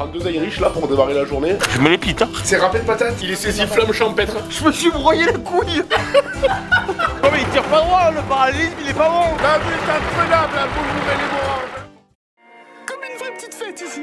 prend 2 Irish là pour démarrer la journée. Je me les pite, hein. C'est râpé de patate. Il est saisi flamme champêtre. Je me suis broyé la couille. Non mais il tire pas droit, le parallélisme il est pas bon. La vue est imprenable, la boule nouvelle hémorragie. Comme une vraie petite fête ici.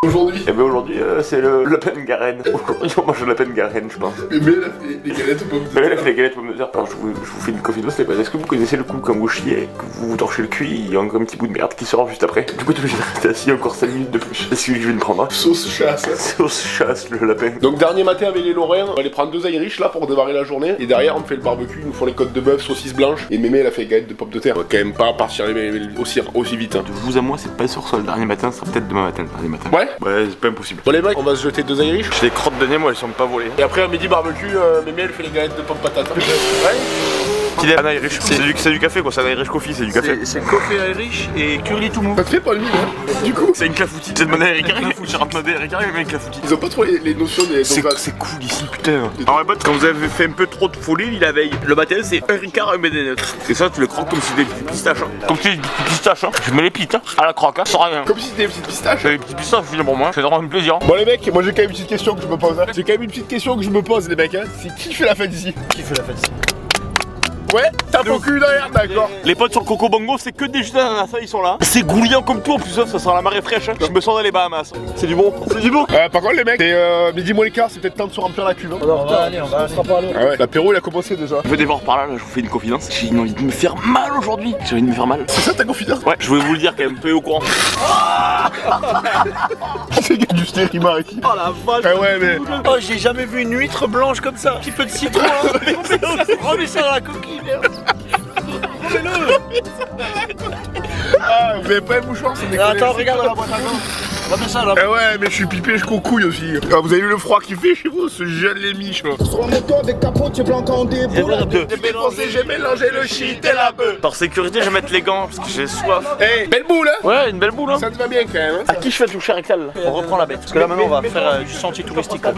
Aujourd'hui. Et ben aujourd'hui c'est le Pen Garenne. Aujourd'hui on mange le Pen Garenne je pense. Mais elle a fait les galettes aux pommes de terre. Mais elle a fait les galettes pommes de terre. Alors je vous fais une confidence les potes. Est-ce que vous connaissez le coup quand vous chiez, que vous vous torchez le cul, il y a encore un petit bout de merde qui sort juste après. Du coup tu es resté assis encore 5 minutes de plus. C'est celui que je viens de prendre. Hein. Sauce chasse. Sauce chasse le lapin. Donc dernier matin avec les Lorrains, on va aller prendre 2 Irish là pour démarrer la journée. Et derrière on fait le barbecue, ils nous font les côtes de bœuf, saucisses blanches. Et Mémé elle a fait les galettes de pommes de terre. On va quand même pas partir aussi vite. Hein. De vous à moi c'est pas sûr que ce soit le dernier matin, ce sera peut-être demain matin le dernier matin. Ouais. Ouais c'est pas impossible. Bon les mecs, on va se jeter 2 Irish. J'ai des crottes de nez moi elles sont pas volées. Et après à midi barbecue, Mémé elle fait les galettes de pommes patates. Ouais. Qu'il est un Irish. C'est du café quoi, c'est un Irish coffee, c'est du café. C'est coffee Irish et curly tout mou. Ça te fait pas le mine hein. Du coup, C'est une clafoutie. C'est de mon Eric Carré, j'ai rentré mon Eric Carré, mais une clafoutie. ils ont pas trop les notions des. C'est cool ici, putain. Alors, pote, quand vous avez fait un peu trop de folie la veille, le matin, c'est un Ricard, un BD9. Et ça, tu le croques comme si c'était des petites pistaches. Hein. Comme si c'était des petites pistaches. Hein. Je me les pite, hein, à la croque, hein, sans rien. Comme si c'était des petites pistaches. C'est des petites pistaches, je pour moi, c'est vraiment un plaisir. Bon les mecs, moi j'ai quand même une petite question que je me pose. Hein. J'ai quand même une petite question que je me pose les mecs. Hein. C'est qui fait la fête ici? Qui fait la fête ici? Ouais, t'as mon cul derrière, d'accord. Les potes sur le Coco Bongo, c'est que des jus d'ananas, ils sont là. C'est gouliant comme tout en plus, ça sent la marée fraîche. Hein. Je me sens dans les Bahamas. C'est du bon, c'est du bon. Par contre les mecs, c'est midi moins les quarts, c'est peut-être temps de se remplir la cuve. Hein. On va aller. Ah ouais, l'apéro il a commencé déjà. Je vais devoir par là, je vous fais une confidence. J'ai une envie de me faire mal aujourd'hui. J'ai envie de me faire mal. C'est ça ta confidence? Ouais, je voulais vous le dire quand même, peu au courant. C'est du stérimar ici. Oh la vache. Ah ouais mais. Oh j'ai jamais vu une huître blanche comme ça. Un petit peu de citron. Remets ça dans la coquille. Ah, vous avez pas le mouchoir, c'est déconné. Attends, regarde dans la boîte à gants. Remets ça là. Ah ouais, mais je suis pipé, je coucouille aussi. Ah, vous avez vu le froid qu'il fait chez vous, ce gel les miches. Sur le moteur des capots, tu blancs en des boules. J'ai mélangé le shit et la bœuf. Par sécurité, je vais mettre les gants parce que j'ai soif. Hey, belle boule hein. Ouais, une belle boule hein. Ça te va bien quand même hein. À qui je fais toucher avec elle là? On reprend la bête. Parce que là maintenant on va faire du sentier touristique. Là.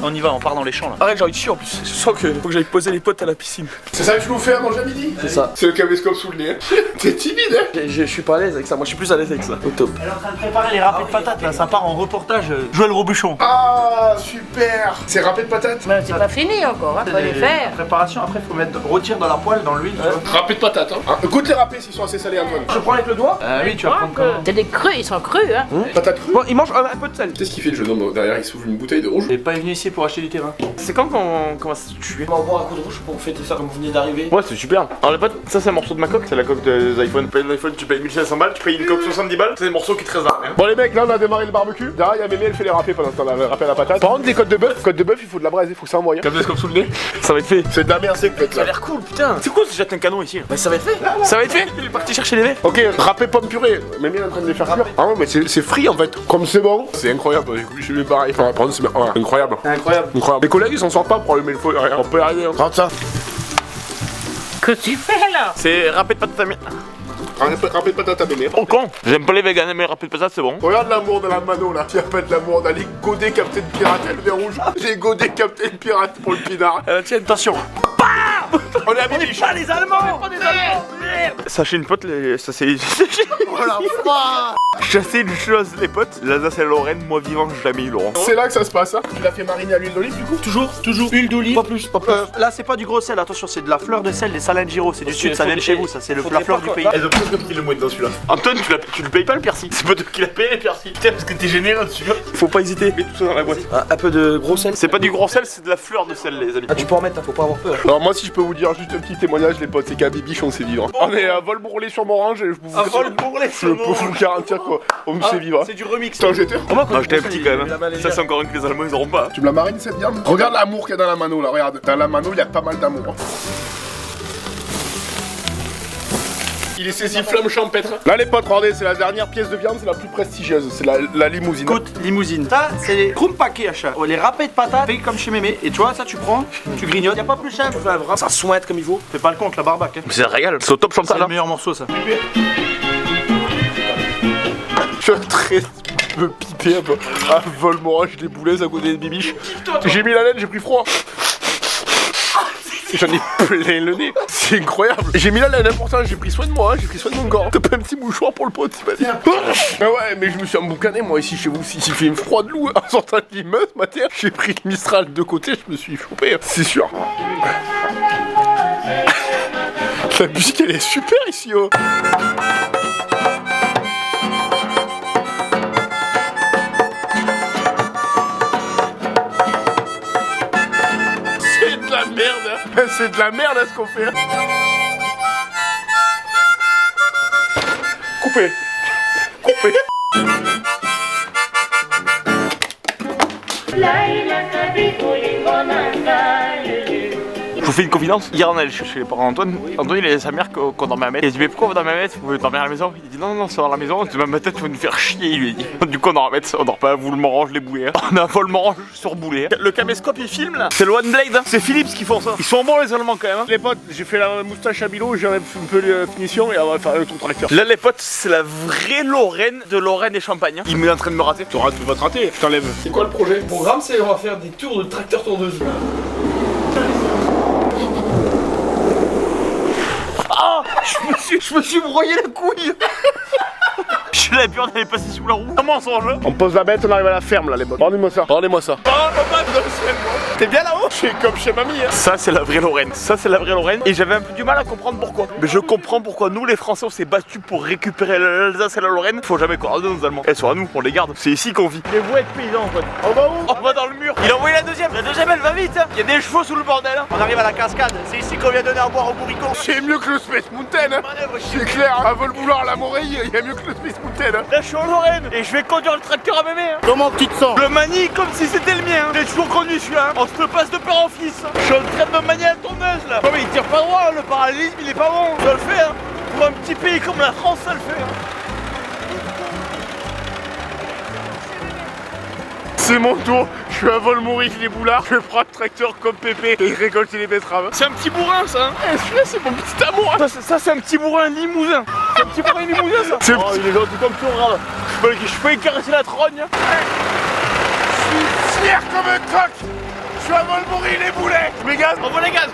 On y va, on part dans les champs là. Arrête, j'ai envie de chier en plus. Je sens que faut que j'aille poser les potes à la piscine. C'est ça que tu nous fais à manger à midi? C'est ça. C'est le caméscope sous le nez. T'es timide hein. Je suis pas à l'aise avec ça, moi je suis plus à l'aise avec ça. Au top. Elle est en train de préparer les râpés de patates là, ça part en reportage Joël Robuchon. Ah super. C'est râpé de patates. Mais c'est pas fini encore, hein. Faut les faire. Préparation, après faut mettre rôtir dans la poêle, dans l'huile. Râpé de patates hein. Goûte les râpés s'ils sont assez salés Antoine. Je prends avec le doigt. Oui, tu vas prendre comment? C'est des crus, ils sont crus, hein. Patates crues. Bon, il mange un peu de sel. Qu'est-ce qu'il fait le jeune homme derrière? Il s'ouvre une bouteille de rouge. Il est pas venu ici pour acheter du terrain. C'est quand qu'on commence à se tuer? On va boire un coup de rouge pour fêter ça comme vous venez d'arriver. Ouais, c'est super. Alors les potes, ça c'est un morceau de ma coque, c'est la coque des iPhones. Tu payes un iPhone, tu payes 1500 balles, tu payes une coque 70 balles, c'est des morceaux qui te restent rien. Bon les mecs, là on a démarré le barbecue. Derrière il y a Mémé, elle fait les râpés pendant ce temps, elle râpé à la patate. Par contre des côtes de bœuf, il faut de la braise, il faut que ça envoie. Comme sous le nez. Ça va être fait. C'est de la merde, c'est que Ça a l'air cool, putain. C'est quoi si jette un canon ici? Bah ça va être fait. Ça va être fait. Il est parti chercher les mecs. Ok, râpé pomme purée. Mémé elle est en train de les faire cuire. Ah ouais, mais c'est frit en fait. Comme c'est bon, c'est incroyable. Je vais pareil. Enfin, par contre, c'est incroyable. Incroyable. Incroyable. Les collègues ils s'en sortent pas pour allumer le feu. On peut y arriver. Hein. Prends ça. Que tu fais là? C'est râpé de patates à Râpé de patate à Mémé. Oh con. J'aime pas les véganes, mais râpé de patates c'est bon. Regarde l'amour de la mano là. Tu appelles l'amour d'aller goder Captain Pirate et le vert rouge. J'ai godé Captain Pirate pour le pinard. Tiens, attention. On est à midi. Pas les Allemands. Pas des Allemands. Sachez une pote, ça c'est. Oh la foi. Chasser une chose, les potes. L'Alsace et la Lorraine, moi vivant, j'ai jamais eu Laurent. C'est là que ça se passe hein. Tu l'as fait mariner à l'huile d'olive du coup? Toujours huile d'olive. Pas plus, pas plus. Là c'est pas du gros sel, attention, c'est de la fleur de sel des Salengiro, c'est du sud, ça vient de chez vous, ça c'est la fleur du pays. Elles ont presque pris le mot dans celui-là. Antoine, tu le payes pas le persil. C'est pas toi qui l'as payé le persil. Putain, parce que t'es généreux dessus. Faut pas hésiter. Mets tout ça dans la boîte. Un peu de gros sel. C'est pas du gros sel, c'est de la fleur de sel, les amis. Ah tu peux en mettre, faut pas avoir peur. Alors moi si je peux vous dire juste un petit témoignage les potes, c'est qu'à Bibiche on sait vivre. On est à vol bourrelé sur Morange et je peux vous garantir qu'on me sait vivre. C'est du remix. Attends, j'étais. Non, j'étais un petit quand même. Ça, c'est encore un que les Allemands ils auront pas. Tu me la marines cette viande? Regarde l'amour qu'il y a dans la mano là, regarde. Dans la mano il y a pas mal d'amour. Hein. Il est saisi flamme champêtre. Là les potes, regardez, c'est la dernière pièce de viande, c'est la plus prestigieuse, c'est la limousine. Côte limousine. Ça, c'est les krumpake à chat. Les râpés de patates, fait comme chez Mémé. Et tu vois, ça tu prends, tu grignotes. Y'a pas plus simple. Tu fais un vrai. Ça sointe comme il faut. Fais pas le con avec la barbaque. Hein. C'est un régal. C'est au top C'est chantal. le meilleur morceau ça. Je suis très Je me pipais un peu. Ah, Volmorange, des boulets à côté des bibiches. J'ai mis la laine, j'ai pris froid. J'en ai plein le nez, c'est incroyable. J'ai mis la laine, pourtant j'ai pris soin de moi, j'ai pris soin de mon corps. T'as pas un petit mouchoir pour le pote, c'est pas dit. Ah ouais, mais je me suis emboucané moi ici chez vous. S'il fait une froid de loup en sortant de l'immeuble, matin, j'ai pris le Mistral de côté, je me suis chopé, c'est sûr. La musique elle est super ici, oh. C'est de la merde, c'est de la merde à ce qu'on fait. Coupé. Coupé. Je vous fais une confidence. Hier on allait chez les parents d'Antoine. Antoine il avait sa mère qu'on dormait à mettre. Il a dit mais pourquoi vous dormez à mettre? Vous pouvez dormir à la maison? Il dit non c'est dans la maison. Tu vas ma tête, tu vas nous faire chier, il lui a dit. Du coup on dort à mettre, on dort pas, vous le morange les boulets. On a un Volmorange sur boulet. Le caméscope il filme là. C'est le One Blade, hein. C'est Philips qui font ça. Ils sont bons les Allemands quand même. Hein. Les potes, j'ai fait la moustache à Bilo, j'enlève un peu les finitions et on va faire le tour tracteur. Là les potes, c'est la vraie Lorraine de Lorraine et Champagne. Hein. Il est en train de me rater. Tu vas te rater, je t'enlève. C'est quoi le projet? Le programme, c'est on va faire des tours de tracteur tondeuse. Ah, je me suis broyé la couille. Je l'avais peur d'aller passer sous la roue. Comment on s'en jeu? On pose la bête, on arrive à la ferme là les potes. Rendez-moi ça. Rendez-moi ça. Oh papa, t'es bien là-haut? Je suis comme chez mamie hein. Ça c'est la vraie Lorraine. Ça c'est la vraie Lorraine. Et j'avais un peu du mal à comprendre pourquoi. Mais je comprends pourquoi nous les Français on s'est battus pour récupérer l'Alsace et la Lorraine. Faut jamais croire de nos Allemands. Elles sont à nous, on les garde. C'est ici qu'on vit. Les vous être paysans en fait. On va où? On va dans le mur. Il a envoyé la deuxième. La deuxième elle va vite. Hein. Il y a des chevaux sous le bordel. Hein. On arrive à la cascade, c'est ici qu'on vient donner à boire au bourricot. C'est mieux que le Space Mountain hein. C'est clair, à Volmouloir, la Moreille, il y a mieux que le Space Mountain hein. Là je suis en Lorraine et je vais conduire le tracteur à mémé. Hein. Comment tu te sens? Je le manie comme si c'était le mien. Hein. J'ai toujours connu celui-là. On se le passe de père en fils. Je suis en train de me manier à la tondeuse là. Oh mais il tire pas droit, le parallélisme il est pas bon. Ça le fait hein. Pour un petit pays comme la France ça le fait hein. C'est mon tour, je suis à Volmoric les boulards, je prends le tracteur comme Pépé et récolter les betteraves. C'est un petit bourrin ça hein. Eh, celui-là c'est mon petit amour hein. Ça c'est un petit bourrin limousin. C'est un petit bourrin limousin ça. C'est il est gentil comme tout, regarde. Je peux y caresser la trogne. Je suis fier comme un coq. Je suis à Volmoric les boulets. Je m'égase. Envoie les gaz,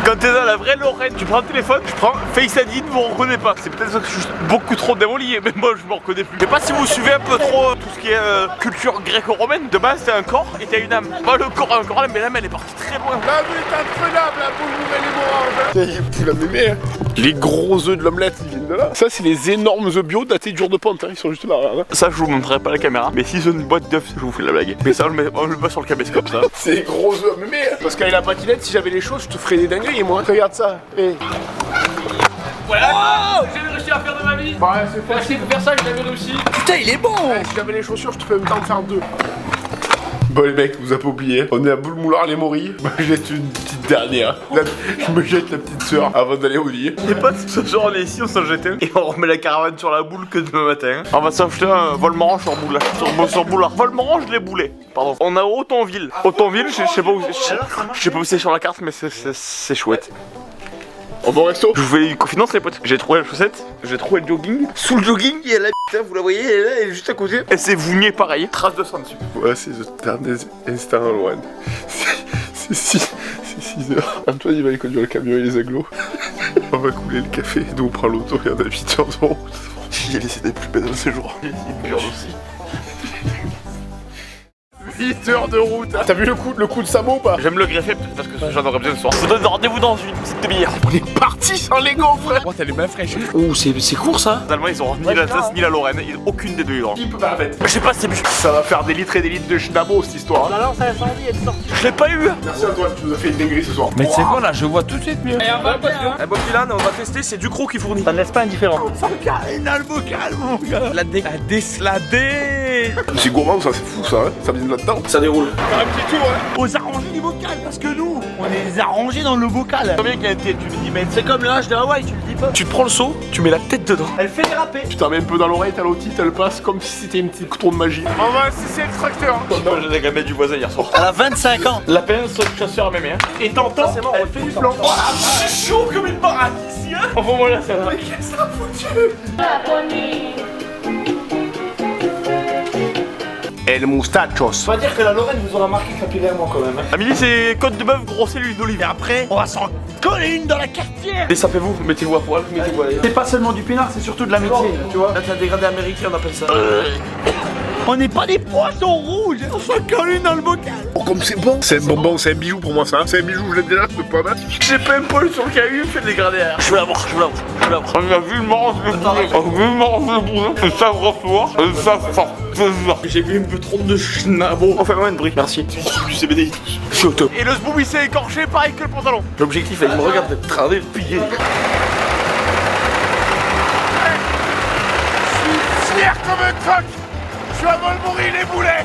Quand t'es dans la vraie Lorraine, tu prends le téléphone, je prends Face ID, vous reconnais pas. C'est peut-être ça que je suis beaucoup trop démoli, mais moi je me reconnais plus. Je sais pas si vous suivez un peu trop tout ce qui est culture gréco-romaine. De base, t'as un corps et t'as une âme. Moi, le corps a un corps, mais l'âme elle est partie très loin. La vie est imprenable, la boule nouvelle et morange. Vous la mémé hein. Les gros œufs de l'omelette, ils viennent de là. Ça, c'est les énormes œufs bio datés de jour de ponte, hein. Ils sont juste là, regarde. Ça, je vous montrerai pas à la caméra, mais si c'est une boîte d'œufs, je vous fais la blague. Mais ça, on le met sur le caméscope, ça. C'est gros œufs mémé hein. Parce qu'avec la patinette, si j'avais les choses, je te ferais des dingueries, moi. Regarde ça. Hey. Voilà. Oh, j'ai réussi à faire de ma vie. Ouais, c'est Merci pour faire ça, j'avais réussi. Putain, il est bon. Ouais, si j'avais les chaussures, je te fais même temps de faire deux. Bon les mecs, vous avez pas oublié, on est à Boulmouloir les Morilles. Moi je jette une petite dernière. Je me jette la petite sœur avant d'aller au lit. Les potes, ce soir on est ici, on s'en jette un et on remet la caravane sur la boule que demain matin. On va s'acheter un Volmorange sur boule, sur boulard. Volmorange les boulets. Pardon. On a Autonville. Autonville, je sais pas où c'est sur la carte, mais c'est chouette. On va au resto. Je vous fais une confidence les potes. J'ai trouvé la chaussette, j'ai trouvé le jogging. Sous le jogging, il y a la putain, vous la voyez, elle est là, elle est juste à côté. Elle s'est vougnée pareil, trace de sang dessus. Voilà, c'est The Darkness Instant One. C'est 6 heures. Antoine il va aller conduire le camion et les agglos. On va couler le café, nous on prend l'auto et on a 8 heures de route. J'ai laissé des plus belles de ces jours. Dur aussi. 8 heures de route. T'as vu le coup de sabot ou pas? J'aime le greffer peut-être parce que j'en aurais besoin ce soir. Je vous donne rendez-vous dans une petite demi-heure. On est parti sans Lego frère. Oh t'as les mains fraîches. Oh, c'est court ça. Les Allemands ils ont ni l'Alsace ni la Lorraine, aucune des deux ils ont. Qui peut pas la fête? Je sais pas c'est Ça va faire des litres et des litres de schnabo cette histoire. La lance à l'incendie, elle sort. Je l'ai pas eu. Merci Antoine, tu nous as fait une dinguerie ce soir. Mais tu sais quoi là, je vois tout de suite mieux. La Bofilan, on va tester, c'est du croc qui fournit. Ça ne laisse pas indifférent. La dé. C'est gourmand ça, c'est fou ça, hein. Ça vient de là-dedans. Ça déroule. Faire un petit tour hein. Aux arrangés du vocal, parce que nous, on est arrangés dans le vocal. Combien qu'il y a été, tu me dis mais C'est comme l'âge de Hawaï, tu le dis pas. Tu prends le seau, tu mets la tête dedans. Elle fait déraper. Tu t'en mets un peu dans l'oreille, t'as l'otite, elle passe comme si c'était une petite couteau de magie. On va assister le tracteur. j'ai des gamins du voisin hier soir. Elle a 25 ans. La peine sur le chasseur à mémé hein. Et t'entends, elle fait du plan. Oh la c'est chaud comme une baraque ici hein. Envoie-moi là celle-là. Mais qu'est-ce que ça a foutu? El mustachos. On va dire que la Lorraine vous aura marqué capillairement quand même. Hein. Amélie, c'est côte de bœuf grossée l'huile d'olive. Et après, on va s'en coller une dans la quartière. Désapez-vous, mettez-vous à poil, mettez-vous à l'aise. C'est pas seulement du pinard, c'est surtout de l'amitié, tu vois. Là, t'as un dégradé américain, on appelle ça. On n'est pas des poissons rouges, on s'en colle une dans le bocal. Oh, comme c'est bon. C'est un bonbon, c'est un bijou pour moi ça. C'est un bijou, je l'aime déjà, c'est pas mal. J'ai pas un poil sur le caillou, fait le dégradé. Je veux l'avoir, je veux l'avoir, je veux l'avoir. On a vu le mange le bourré. On a vu le mange le bourré. C'est ça, recevoir. Et ça, j'ai vu un peu trop de schnabo. On fait moins de bruit. Merci. Du CBD. Je suis au top. Et le zboub il s'est écorché pareil que le pantalon. L'objectif, là, il me regarde d'être tradé, de piller. Fier comme un croc. Je suis à Molbourry les boulets.